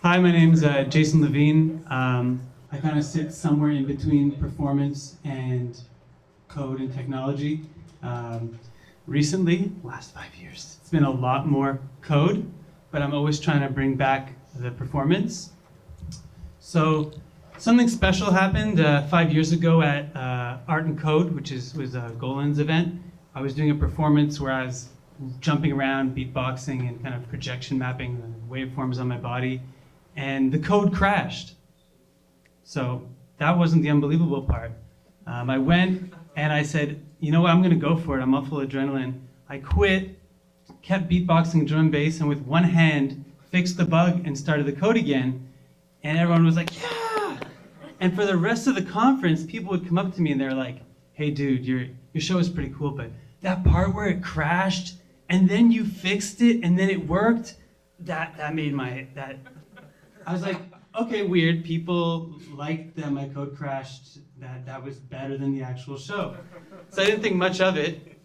Hi, my name's Jason Levine. I kind of sit somewhere in between performance and code and technology. Recently, last 5 years, it's been a lot more code, but I'm always trying to bring back the performance. So something special happened 5 years ago at Art and Code, which was a Golan's event. I was doing a performance where I was jumping around, beatboxing, and kind of projection mapping the waveforms on my body. And the code crashed. So that wasn't the unbelievable part. I went and I said, you know what, I'm gonna go for it. I'm all full of adrenaline. I quit, kept beatboxing drum and bass, and with one hand, fixed the bug and started the code again. And everyone was like, yeah! And for the rest of the conference, people would come up to me and they're like, hey dude, your show is pretty cool, but that part where it crashed, and then you fixed it, and then it worked, that made that. I was like, okay, weird. People liked that my code crashed, that was better than the actual show. So I didn't think much of it.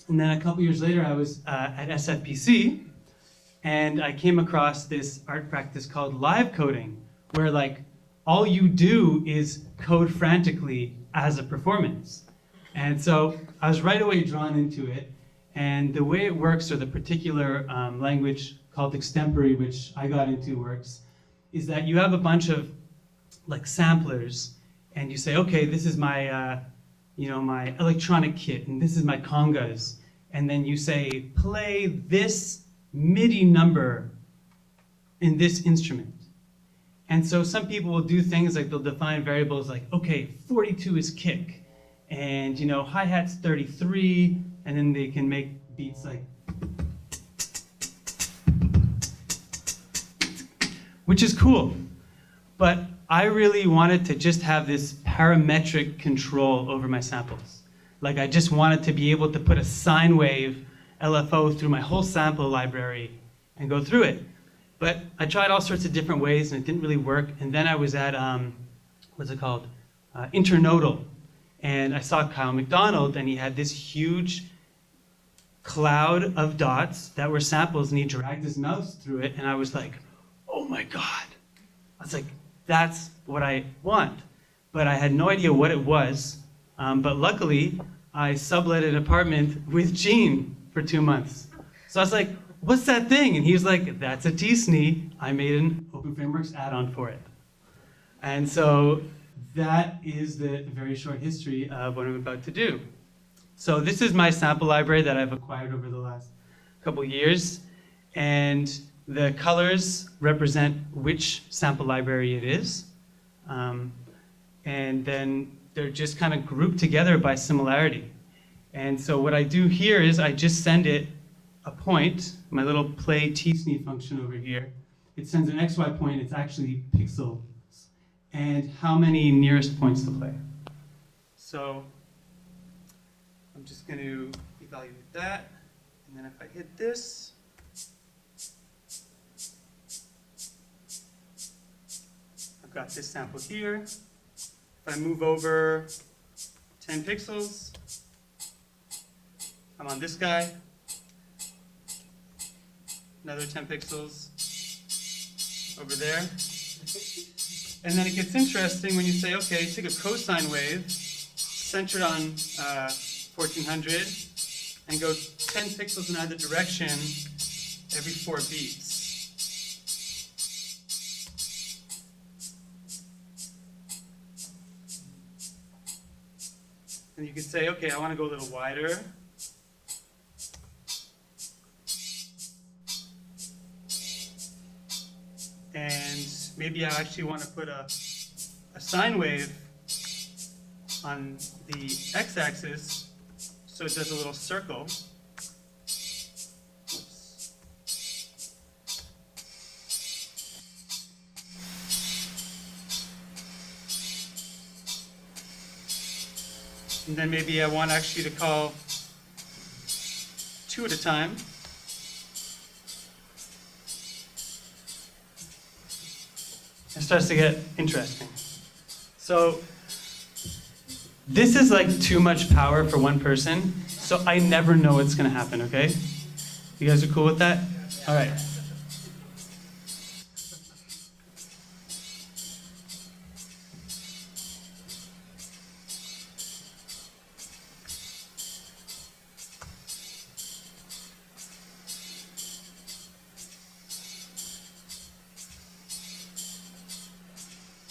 And then a couple years later, I was at SFPC, and I came across this art practice called live coding, where like all you do is code frantically as a performance. And so I was right away drawn into it. And the way it works, or the particular language called extempore, which I got into, works, is that you have a bunch of like samplers, and you say, okay, this is my, my electronic kit, and this is my congas, and then you say, play this MIDI number in this instrument. And so some people will do things like they'll define variables like, okay, 42 is kick, and hi-hat's 33, and then they can make beats like, which is cool. But I really wanted to just have this parametric control over my samples. Like I just wanted to be able to put a sine wave LFO through my whole sample library and go through it. But I tried all sorts of different ways and it didn't really work. And then I was at, what's it called? Internodal. And I saw Kyle McDonald, and he had this huge cloud of dots that were samples, and he dragged his mouse through it, and I was like, oh my God. I was like, that's what I want. But I had no idea what it was. But luckily, I sublet an apartment with Gene for 2 months. So I was like, what's that thing? And he was like, that's a T-SNE. I made an Open Frameworks add-on for it. And so that is the very short history of what I'm about to do. So this is my sample library that I've acquired over the last couple years. And the colors represent which sample library it is. And then they're just kind of grouped together by similarity. And so what I do here is I just send it a point, my little play T-SNE function over here. It sends an XY point, it's actually pixels, and how many nearest points to play. So I'm just going to evaluate that, and then if I hit this, I've got this sample here. If I move over 10 pixels, I'm on this guy. Another 10 pixels over there. And then it gets interesting when you say, okay, take a cosine wave, centered on 1400, and go 10 pixels in either direction every 4 beats. And you can say, okay, I want to go a little wider. And maybe I actually want to put a sine wave on the x-axis so it does a little circle. Oops. And then maybe I want actually to call 2 at a time. It starts to get interesting. So this is like too much power for one person, so I never know what's gonna happen, okay? You guys are cool with that? All right.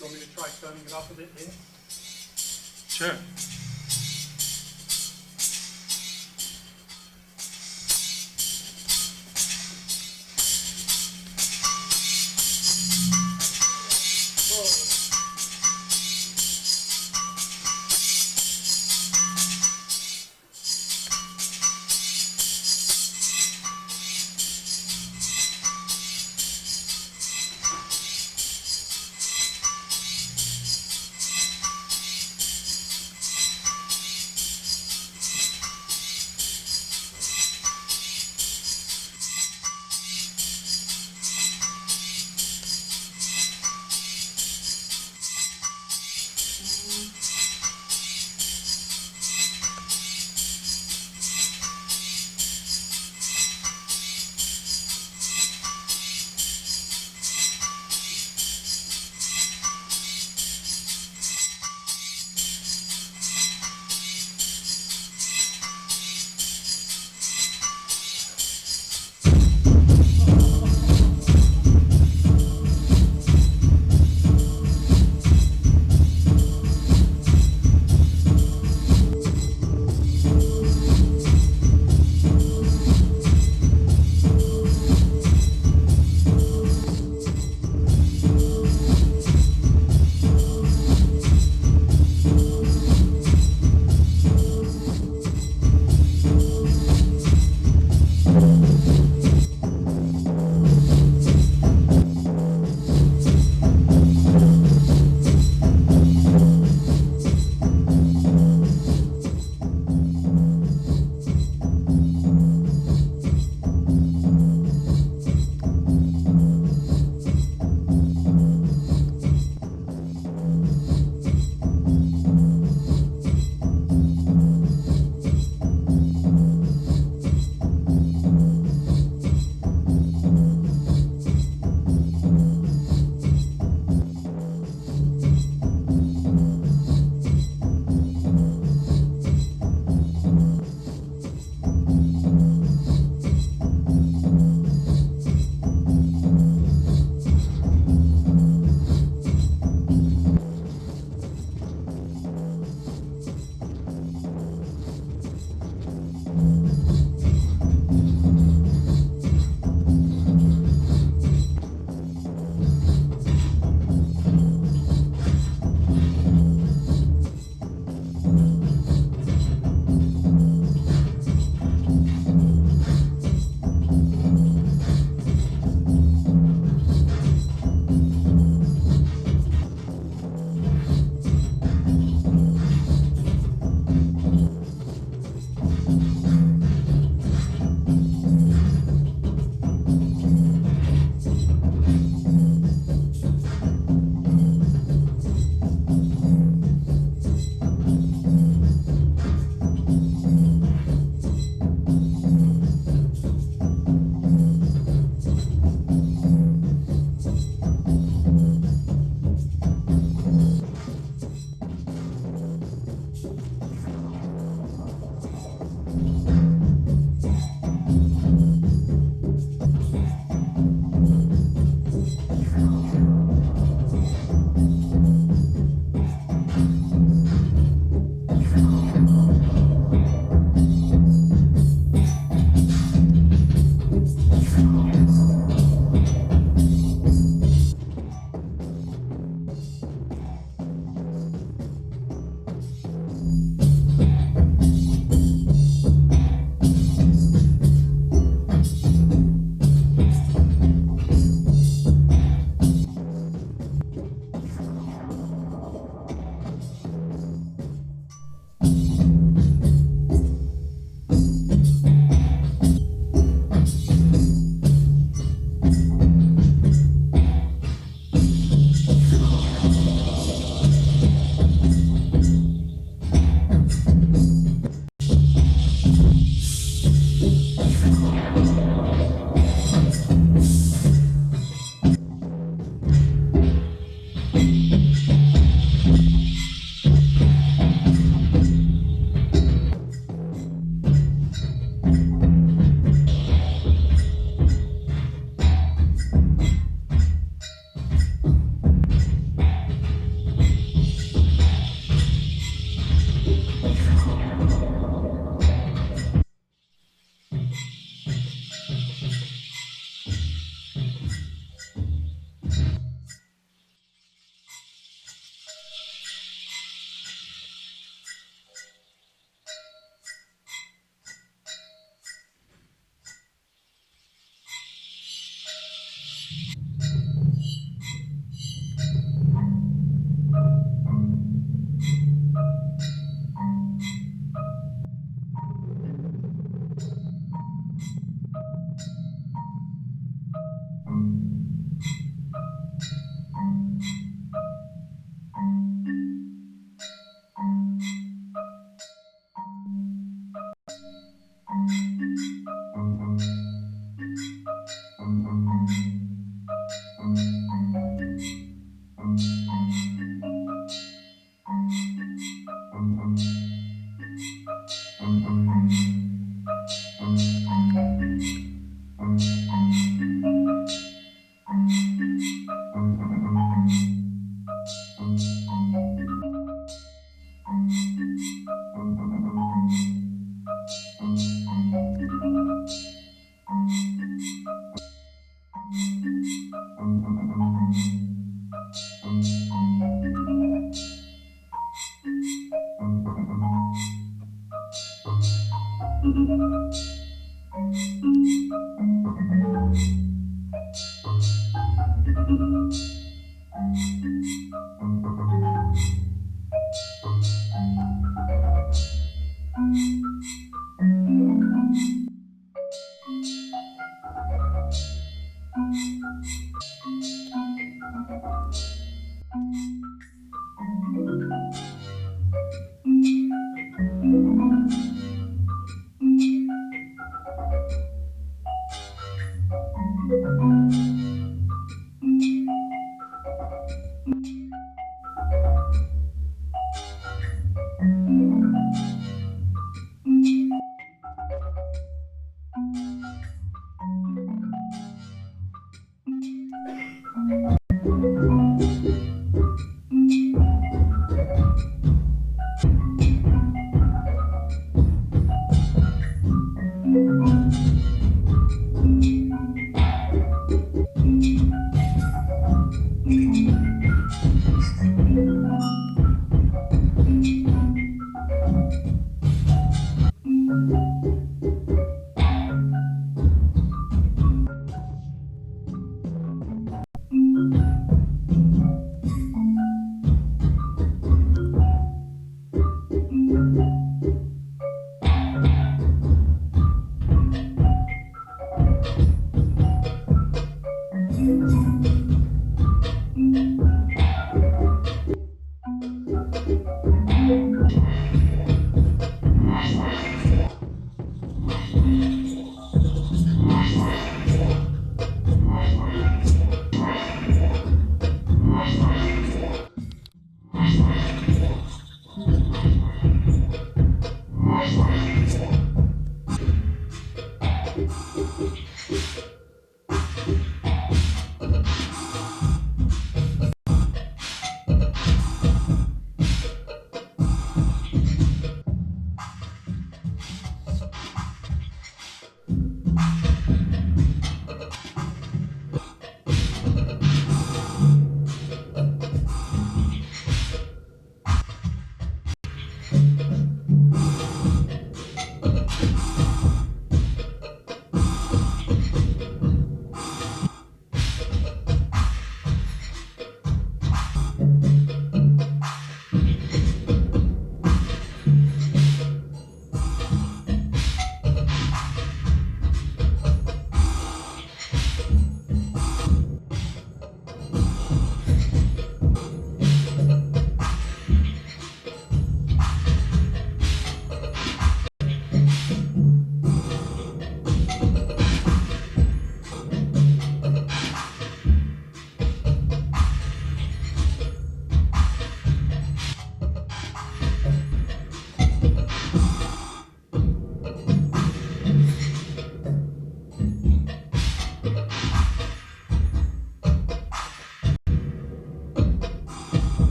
you want me to try turning it up a bit here? Sure.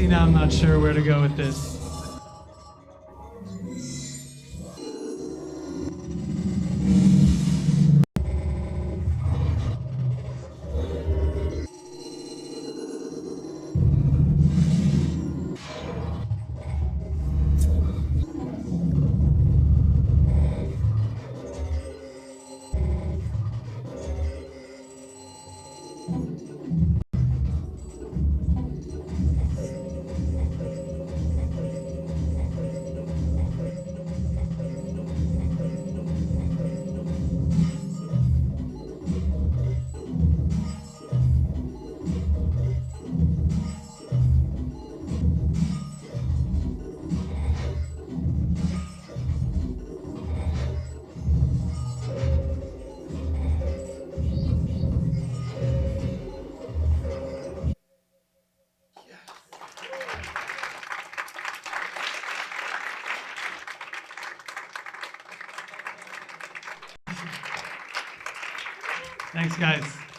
See, now I'm not sure where to go with this. Thanks, guys.